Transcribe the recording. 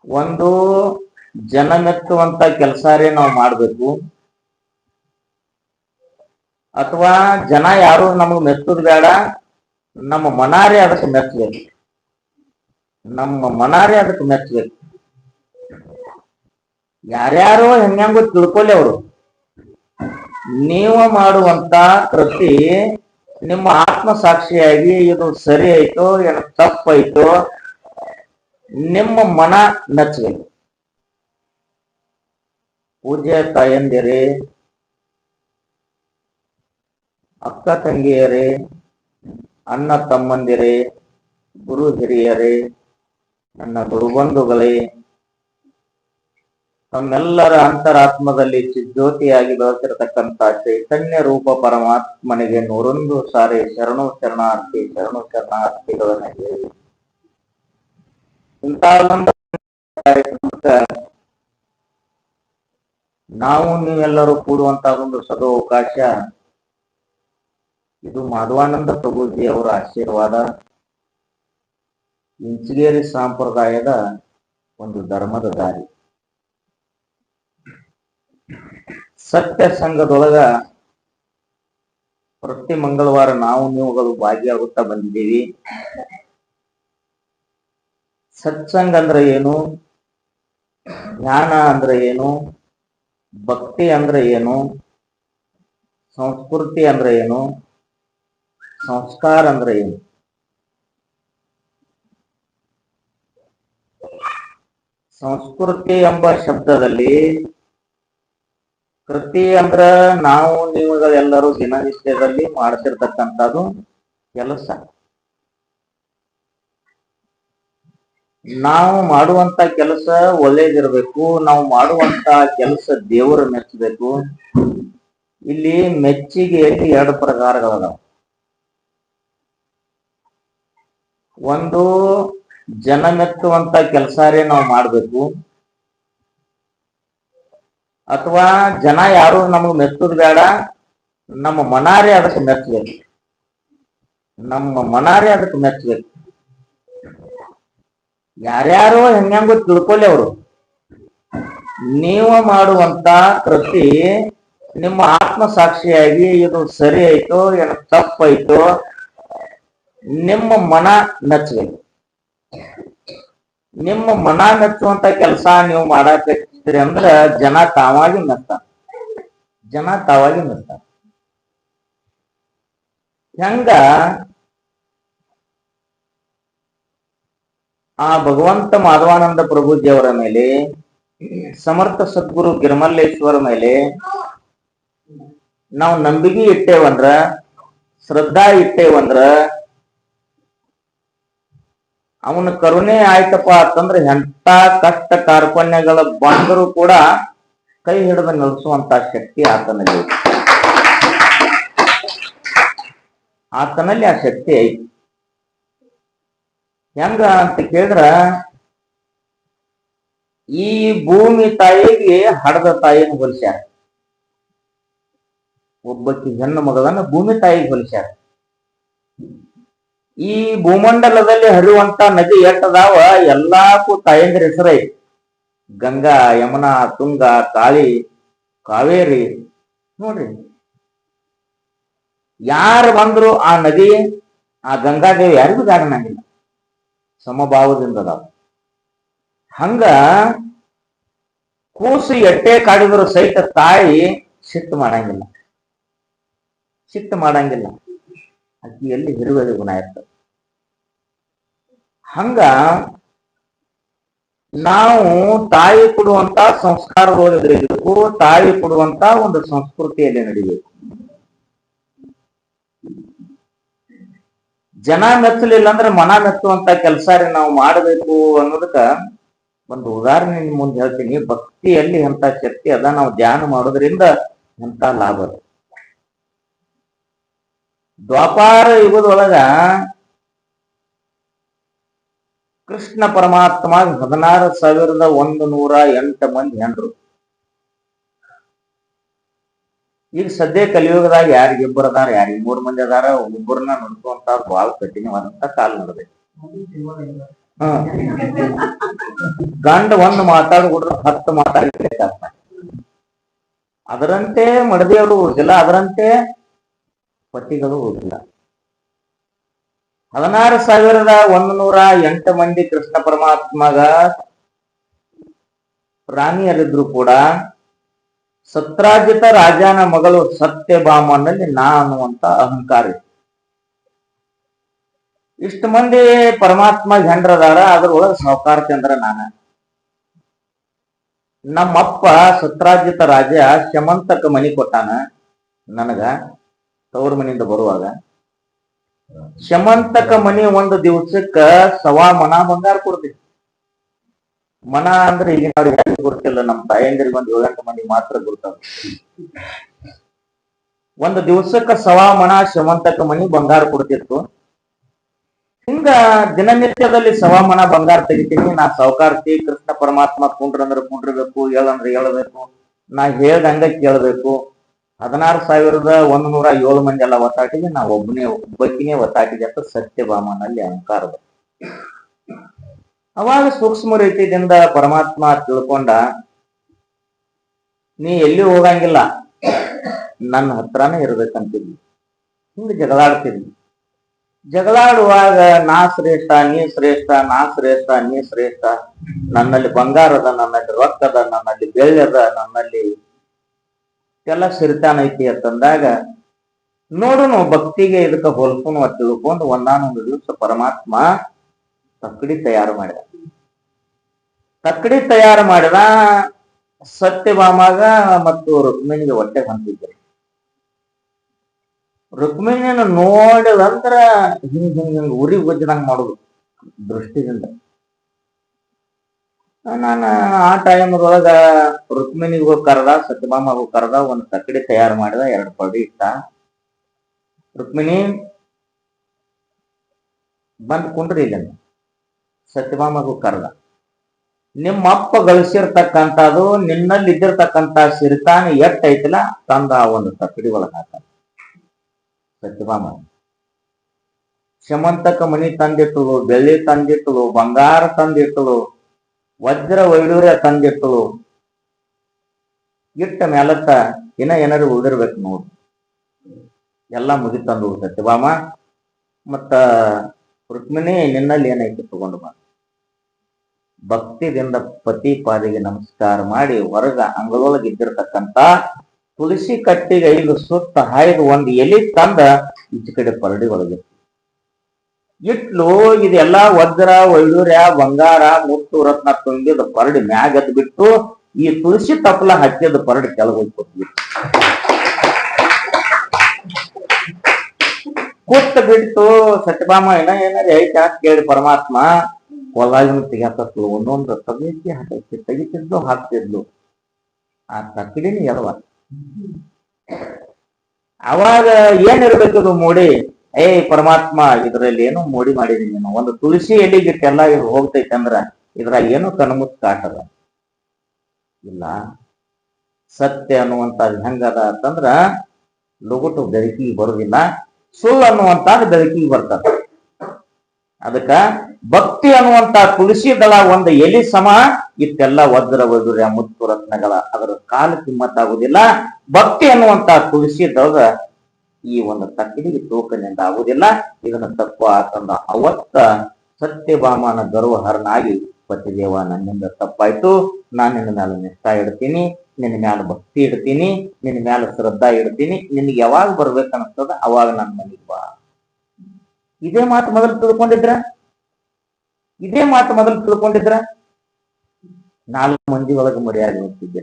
ಒಂದು ಜನ ಮೆಚ್ಚುವಂತ ಕೆಲಸಾರೇ ನಾವು ಮಾಡ್ಬೇಕು, ಅಥವಾ ಜನ ಯಾರು ನಮಗ್ ಮೆಚ್ಚುದು ಬೇಡ, ನಮ್ಮ ಮನಾರೇ ಅದಕ್ಕೆ ಮೆಚ್ಚಬೇಕು. ನಮ್ಮ ಮನಾರೇ ಅದಕ್ಕೆ ಮೆಚ್ಚಬೇಕು. ಯಾರ್ಯಾರೋ ಹೆಂಗೋ ತಿಳ್ಕೊಲಿ ಅವರು. ನೀವು ಮಾಡುವಂತ ಕೃತಿ ನಿಮ್ಮ ಆತ್ಮಸಾಕ್ಷಿಯಾಗಿ ಇದು ಸರಿ ಆಯ್ತೋ ಏನೋ ತಪ್ಪಾಯ್ತೋ ನಿಮ್ಮ ಮನ ಮೆಚ್ಚಬೇಕು. ಪೂಜ್ಯ ತಾಯಂದಿರೇ, ಅಕ್ಕ ತಂಗಿಯರೇ, ಅಣ್ಣ ತಮ್ಮಂದಿರೇ, ಗುರು ಹಿರಿಯರೇ, ನನ್ನ ಗುರುಬಂಧುಗಳೇ, ತಮ್ಮೆಲ್ಲರ ಅಂತರಾತ್ಮದಲ್ಲಿ ಜ್ಯೋತಿಯಾಗಿ ಬೆಳೆಸಿರತಕ್ಕಂಥ ಚೈತನ್ಯ ರೂಪ ಪರಮಾತ್ಮನಿಗೆ 101 ಸಾರಿ ಶರಣು ಶರಣಾರ್ಥಿ ಶರಣಾರ್ಥಿಗಳನ್ನ ಹೇಳಿ ಇಂತಹ ಒಂದು ಕಾರ್ಯಕ್ರಮಕ್ಕೆ ನಾವು ನೀವೆಲ್ಲರೂ ಕೂಡುವಂತಹ ಒಂದು ಸದವಕಾಶ. ಇದು ಮಾಧವಾನಂದ ಪ್ರಭುಜಿ ಅವರ ಆಶೀರ್ವಾದ, ಇಂಚಗೇರಿ ಸಂಪ್ರದಾಯದ ಒಂದು ಧರ್ಮದ ದಾರಿ. ಸತ್ಯ ಸಂಘದೊಳಗ ಪ್ರತಿ ಮಂಗಳವಾರ ನಾವು ನೀವುಗಳು ಭಾಗಿಯಾಗುತ್ತಾ ಬಂದಿದ್ದೀವಿ. ಸತ್ಸಂಗ ಅಂದ್ರೆ ಏನು, ಜ್ಞಾನ ಅಂದ್ರೆ ಏನು, ಭಕ್ತಿ ಅಂದ್ರೆ ಏನು, ಸಂಸ್ಕೃತಿ ಅಂದ್ರೆ ಏನು, ಸಂಸ್ಕಾರ ಅಂದ್ರೆ ಏನು. ಸಂಸ್ಕೃತಿ ಎಂಬ ಶಬ್ದದಲ್ಲಿ ಕೃತಿ ಅಂದ್ರ ನಾವು ನೀವುಗಳೆಲ್ಲರೂ ದಿನನಿತ್ಯದಲ್ಲಿ ಮಾಡ್ತಿರ್ತಕ್ಕಂಥದ್ದು ಕೆಲಸ. ನಾವು ಮಾಡುವಂತ ಕೆಲಸ ಒಳ್ಳೇದಿರ್ಬೇಕು, ನಾವು ಮಾಡುವಂತ ಕೆಲಸ ದೇವರು ಮೆಚ್ಚಬೇಕು. ಇಲ್ಲಿ ಮೆಚ್ಚುಗೆಯಲ್ಲಿ 2 ಪ್ರಕಾರಗಳದಾವ. ಒಂದು ಜನ ಮೆಚ್ಚುವಂತ ಕೆಲಸಾರೇ ನಾವು ಮಾಡ್ಬೇಕು, ಅಥವಾ ಜನ ಯಾರು ನಮಗ್ ಮೆಚ್ಚುದು ಬೇಡ, ನಮ್ಮ ಮನಾರೇ ಅದಕ್ಕೆ ಮೆಚ್ಚಬೇಕು. ನಮ್ಮ ಮನಾರೇ ಅದಕ್ಕೆ ಮೆಚ್ಚಬೇಕು. ಯಾರ್ಯಾರೋ ಹೆಂಗೋ ತಿಳ್ಕೊಲಿ ಅವರು. ನೀವು ಮಾಡುವಂತ ಕೃತಿ ನಿಮ್ಮ ಆತ್ಮಸಾಕ್ಷಿಯಾಗಿ ಇದು ಸರಿ ಆಯ್ತೋ ಏನೋ ತಪ್ಪಾಯ್ತೋ ನಿಮ್ಮ ಮನ ಮೆಚ್ಚಬೇಕು. ನಿಮ್ಮ ಮನ ಮೆಚ್ಚುವಂತ ಕೆಲಸ ನೀವು ಮಾಡಾಕತ್ತೀರಿ ಅಂದ್ರ ಜನ ತಾವಾಗಿ ಮೆಚ್ತಾರ. ಹೆಂಗ ಆ ಭಗವಂತ ಮಾಧವಾನಂದ ಪ್ರಭುಜಿ ಅವರ ಮೇಲೆ, ಸಮರ್ಥ ಸದ್ಗುರು ಗಿರಿಮಲ್ಲೇಶ್ವರ ಮೇಲೆ ನಾವು ನಂಬಿಕೆ ಇಟ್ಟೇವಂದ್ರ, ಶ್ರದ್ಧಾ ಇಟ್ಟೇವಂದ್ರ, ಅವನ ಕರುಣೆ ಆಯ್ತಪ್ಪ ಅಂತಂದ್ರೆ ಎಂತ ಕಷ್ಟ ಕಾರ್ಪಣ್ಯಗಳ ಬಂದರೂ ಕೂಡ ಕೈ ಹಿಡಿದು ನಿಲ್ಲಿಸುವಂತ ಶಕ್ತಿ ಆತನಲ್ಲಿ ಆ ಶಕ್ತಿ ಐತಿ. ಹೆಂಗ ಅಂತ ಕೇಳಿದ್ರ, ಈ ಭೂಮಿ ತಾಯಿಗೆ ಹಡದ ತಾಯಿನ ಹೋಲಿಸ್ಯಾರ. ಒಬ್ಬಕ್ಕಿ ಹೆಣ್ಣು ಮಗಳನ್ನ ಭೂಮಿ ತಾಯಿಗೆ ಹೋಲಿಸ್ಯಾರ. ಈ ಭೂಮಂಡಲದಲ್ಲಿ ಹರಿಯುವಂತ ನದಿ ಎಟ್ಟದಾವ ಎಲ್ಲಾಕು ತಾಯಂದ್ರ ಹೆಸರೈತಿ. ಗಂಗಾ, ಯಮುನಾ, ತುಂಗ, ಕಾಳಿ, ಕಾವೇರಿ. ನೋಡ್ರಿ, ಯಾರು ಬಂದ್ರು ಆ ನದಿ, ಆ ಗಂಗಾದೇವಿ ಯಾರಿಗೂ ದಾಡನಾಗಿಲ್ಲ, ಸಮಭಾವದಿಂದ ಅದಾವ. ಹಂಗ ಕೂಸು ಎಟ್ಟೆ ಕಾಡಿದ್ರು ಸಹಿತ ತಾಯಿ ಸಿಟ್ಟು ಮಾಡಂಗಿಲ್ಲ. ಅಕ್ಕಿಯಲ್ಲಿ ಹಿರುವೆದ ಗುಣ ಇರ್ತದೆ. ಹಂಗ ನಾವು ತಾಯಿ ಕೊಡುವಂತ ಸಂಸ್ಕಾರದೊಳಗೆ ಇರಬೇಕು, ತಾಯಿ ಕೊಡುವಂತ ಒಂದು ಸಂಸ್ಕೃತಿಯಲ್ಲಿ ನಡಿಬೇಕು. ಜನ ಮೆಚ್ಚಲಿಲ್ಲ ಅಂದ್ರೆ ಮನ ಮೆಚ್ಚುವಂತ ಕೆಲಸ ನಾವು ಮಾಡಬೇಕು ಅನ್ನೋದಕ್ಕ ಒಂದು ಉದಾಹರಣೆ ನಿಮ್ ಮುಂದೆ ಹೇಳ್ತೀನಿ. ಭಕ್ತಿಯಲ್ಲಿ ಎಂತ ಶಕ್ತಿ ಅದ, ನಾವು ಧ್ಯಾನ ಮಾಡೋದ್ರಿಂದ ಎಂತ ಲಾಭ ಅದ. ದ್ವಾಪಾರ ಯುಗದೊಳಗ ಕೃಷ್ಣ ಪರಮಾತ್ಮ 16,108 ಮಂದಿ ಹೆಂಡ್ರು. ಈಗ ಸದ್ಯ ಕಲಿಯುಗದಾಗ ಯಾರಿಗಿಬ್ಬರು ಅದಾರ, ಯಾರಿಗ 3 ಮಂದಿ ಅದಾರ. ಒಬ್ಬರನ್ನ ನೋಡ್ಕೊಂತ ಬಹಳ ಕಠಿಣವಾದಂತ ಕಾಲ ನಡೆದೈತಿ. ಗಂಡ ಒಂದು ಮಾತಾಡ್ಬಿಡ್ರೆ 10 ಮಾತಾಡ್ಬೇಕಾಗ್ತ. ಅದರಂತೆ ಮಡದಿಯವರು ಉಳಿದಿಲ್ಲ, ಅದರಂತೆ ಪತಿಗಳು ಉಳಿದಿಲ್ಲ. 16,108 ಮಂದಿ ಕೃಷ್ಣ ಪರಮಾತ್ಮಗ ರಾಣಿಯರಿದ್ರು ಕೂಡ ಸತ್ರಾಜಿತ ರಾಜನ ಮಗಳು ಸತ್ಯಭಾಮನಲ್ಲಿ ನಾ ಅನ್ನುವಂತ ಅಹಂಕಾರ. ಇಷ್ಟು ಮಂದಿ ಪರಮಾತ್ಮ ಹೆಂಡ್ರದಾರ, ಅದ್ರೊಳಗೆ ಸಾವುಕಾರ ಚಂದ್ರ ನಾನ. ನಮ್ಮಪ್ಪ ಸತ್ರಾಜಿತ ರಾಜ ಶಮಂತಕ ಮನಿ ಕೊಟ್ಟಾನ ನನಗ ತವ್ರ ಮನಿಯಿಂದ ಬರುವಾಗ. ಶಮಂತಕ ಮನಿ ಒಂದು ದಿವಸಕ್ಕ 1.25 ಮನ ಬಂಗಾರ ಕೊಡ್ತೀವಿ. ಮನ ಅಂದ್ರೆ ಈಗ ನಾವು ಗೊತ್ತಿಲ್ಲ, ನಮ್ಮ ತಾಯಂದಿರಿಗೆ ಒಂದು 7-8 ಮಂದಿ ಮಾತ್ರ ಗೊತ್ತಾಗ. ಒಂದು ದಿವಸಕ್ಕ 1.25 ಮನ ಶಮಂತಕ ಮನಿ ಬಂಗಾರ ಕೊಡ್ತಿತ್ತು. ಹಿಂಗ ದಿನನಿತ್ಯದಲ್ಲಿ 1.25 ಮನ ಬಂಗಾರ ತೆಗಿತೀನಿ. ನಾ ಸಾವುಕಾರ್ತಿ, ಕೃಷ್ಣ ಪರಮಾತ್ಮ ಕುಂಡ್ರಂದ್ರೆ ಕುಂಡ್ರಬೇಕು, ಹೇಳಂದ್ರೆ ಹೇಳಬೇಕು, ನಾ ಹೇಳ್ದಂಗ ಕೇಳಬೇಕು. 16,107 ಮಂದಿ ಎಲ್ಲ ಒತ್ತಾಟಿಗೆ ನಾ ಒಬ್ಬಕಿನೇ ಒತ್ತಾಟಿಗೆ ಅಂತ ಸತ್ಯಭಾಮನಲ್ಲಿ ಅಹಂಕಾರದ. ಅವಾಗ ಸೂಕ್ಷ್ಮ ರೀತಿಯಿಂದ ಪರಮಾತ್ಮ ತಿಳ್ಕೊಂಡ, ನೀ ಎಲ್ಲಿ ಹೋಗಂಗಿಲ್ಲ, ನನ್ನ ಹತ್ರನೇ ಇರ್ಬೇಕಂತಿದ್ವಿ. ಹಿಂಗ ಜಗಳಾಡ್ತಿದ್ವಿ. ಜಗಳಾಡುವಾಗ ನಾ ಶ್ರೇಷ್ಠ, ನೀ ಶ್ರೇಷ್ಠ, ನಾ ಶ್ರೇಷ್ಠ, ನೀ ಶ್ರೇಷ್ಠ, ನನ್ನಲ್ಲಿ ಬಂಗಾರದ, ನನ್ನಲ್ಲಿ ರೊಕ್ಕದ, ನನ್ನಲ್ಲಿ ಬೆಳ್ಳಿದ, ನನ್ನಲ್ಲಿ ಎಲ್ಲ ಸಿರಿತಾನ ಐತಿ ಅಂತಂದಾಗ ನೋಡುನು ಭಕ್ತಿಗೆ ಇದಕ್ಕ ಹೋಲ್ಕೊಂಡು ತಿಳ್ಕೊಂಡು ಒಂದಾನೊಂದು ದಿವಸ ಪರಮಾತ್ಮ ತಕ್ಕಡಿ ತಯಾರು ಮಾಡಿದ. ತಕ್ಕಡಿ ತಯಾರು ಮಾಡಿದ ಸತ್ಯಭಾಮಾಗ ಮತ್ತು ರುಕ್ಮಿಣಿಗೆ ಹೊಟ್ಟೆ ಹೊಂದಿದ್ರು. ರುಕ್ಮಿಣಿಯನ್ನು ನೋಡಿದಂದ್ರ ಹಿಂಗ ಉರಿ ಗೊಜ್ಜದಂಗ ಮಾಡುದು ದೃಷ್ಟಿದಿಂದ. ನಾನು ಆ ಟೈಮ್ದೊಳಗ ರುಕ್ಮಿಣಿಗೂ ಕರೆದ, ಸತ್ಯಭಾಮಗೂ ಕರೆದ, ಒಂದು ತಕ್ಕಡಿ ತಯಾರು ಮಾಡಿದ, 2 ಪಡಿ ಇಟ್ಟ. ರುಕ್ಮಿಣಿ ಬಂದ್ ಕುಂಡ್ರಿ ಇಲ್ಲ. ಸತ್ಯಭಾಮಗೂ ಕರೆದ, ನಿಮ್ಮಪ್ಪ ಗಳಿಸಿರ್ತಕ್ಕಂಥದ್ದು, ನಿನ್ನಲ್ಲಿ ಇದ್ದಿರ್ತಕ್ಕಂಥ ಸಿರಿತಾನ ಎಟ್ಟ ಐತಿಲ್ಲ ತಂದ ಆ ಒಂದು ತಕ್ಕಡಿ ಒಳಗ ಹಾಕ. ಸತ್ಯಭಾಮ ಶಮಂತಕ ಮನಿ ತಂದಿಟ್ಟಳು, ಬೆಳ್ಳಿ ತಂದಿಟ್ಟಳು, ಬಂಗಾರ ತಂದಿಟ್ಟಳು, ವಜ್ರ ವೈಡೂರ್ಯ ತಂದಿಟ್ಟಳು. ಇಟ್ಟ ಮೇಲತ್ತ ಏನಾರು ಉಳಿದಿರ್ಬೇಕು ನೋಡು. ಎಲ್ಲ ಮುಗಿತಂದು ಸತ್ಯಭಾಮ. ಮತ್ತ ರುಕ್ಮಿಣಿ ನಿನ್ನಲ್ಲಿ ಏನೈತಿ ತಗೊಂಡು ಬಾ. ಭಕ್ತಿದಿಂದ ಪತಿ ಪಾದಿಗೆ ನಮಸ್ಕಾರ ಮಾಡಿ ಹೊರಗ ಅಂಗಳೊಳಗೆ ಇದ್ದಿರ್ತಕ್ಕಂಥ ತುಳಸಿ ಕಟ್ಟಿಗೆ 5 ಸುತ್ತ ಹಾಯ್ದು ಒಂದು ಎಲಿ ತಂದ ಈಚೆ ಕಡೆ ಪರಡಿ ಒಳಗೆ ಇಟ್ಲು. ಇದೆಲ್ಲ ವಜ್ರ ವೈಡೂರ್ಯ ಬಂಗಾರ ಮುತ್ತು ರತ್ನ ತುಂಬಿದ ಪರಡಿ ಮ್ಯಾಗ ಎದ್ದು ಬಿಟ್ಟು ಈ ತುಳಸಿ ತಪ್ಪಲ ಹಚ್ಚಿದ ಪರಡಿ ಕೆಳಗೋಗಿ ಕೊಟ್ಬಿಟ್ಟು ಕೂತ್ ಬಿಟ್ಟು ಸತ್ಯಭಾಮ ಏನಾರು ಐತೆ ಅಂತ ಕೇಳಿ ಪರಮಾತ್ಮ ಹೊಲಾಗಿನ ತೆಗಿಯತ್ತಲು ಒಂದೊಂದು ತೆಗಿತಿದ್ಲು ಹಾಕ್ತಿದ್ಲು. ಆ ತಕ್ಕಡಿನ ಎಡವ. ಅವಾಗ ಏನಿರ್ಬೇಕದು ಮೋಡಿ? ಪರಮಾತ್ಮ ಇದ್ರಲ್ಲಿ ಏನೋ ಮೋಡಿ ಮಾಡಿದೀನಿ ನಾನು. ಒಂದು ತುಳಸಿ ಎಲ್ಲಿಗಿಟ್ಟೆಲ್ಲ ಹೋಗ್ತೈತೆ ಅಂದ್ರ ಇದ್ರಾಗ ಏನೋ ಕಣ್ಮುತ್ ಕಾಟದ ಇಲ್ಲ. ಸತ್ಯ ಅನ್ನುವಂಥದ್ದು ಹೆಂಗದ ಅಂತಂದ್ರ ಲಗುಟು ಬೆಳಕಿಗೆ ಬರುದಿಲ್ಲ, ಸುಳ್ಳು ಅನ್ನುವಂಥದ್ದು ಬೆಳಕಿಗೆ ಬರ್ತದ. ಅದಕ್ಕ ಭಕ್ತಿ ಅನ್ನುವಂತ ತುಳಸಿ ದಳ ಒಂದು ಎಲಿ ಸಮ, ಇತ್ತೆಲ್ಲ ವಜ್ರ ವೈಡೂರ್ಯ ಮುತ್ತು ರತ್ನಗಳ ಅದರ ಕಾಲ ಕಿಮ್ಮತ್ತಾಗುವುದಿಲ್ಲ. ಭಕ್ತಿ ಅನ್ನುವಂತ ತುಳಸಿ ದಳದ ಈ ಒಂದು ತಕ್ಕಡಿಗೆ ತೂಕನಿಂದ ಆಗುವುದಿಲ್ಲ. ಇದನ್ನ ತಪ್ಪು ಆತಂದ ಅವತ್ತ ಸತ್ಯಭಾಮನ ಗರ್ವಹರನಾಗಿ ಪತಿದೇವ, ನನ್ನಿಂದ ತಪ್ಪಾಯ್ತು, ನಾನು ನಿನ್ನ ಮೇಲೆ ನಿಷ್ಠಾ ಇಡ್ತೀನಿ, ನಿನ್ನ ಮ್ಯಾಲ ಭಕ್ತಿ ಇಡ್ತೀನಿ, ನಿನ್ನ ಮ್ಯಾಲ ಶ್ರದ್ಧಾ ಇಡ್ತೀನಿ, ನಿನಗೆ ಯಾವಾಗ ಬರ್ಬೇಕನ್ಸ್ತದ ಅವಾಗ ನನ್ನ ಮನೆಗೆ ಬಾ. ಇದೇ ಮಾತು ಮೊದಲು ತಿಳ್ಕೊಂಡಿದ್ರ 4 ಮಂದಿ ಒಳಗೆ ಮರ್ಯಾದೆ ಹೋಗ್ತಿದ್ದೆ.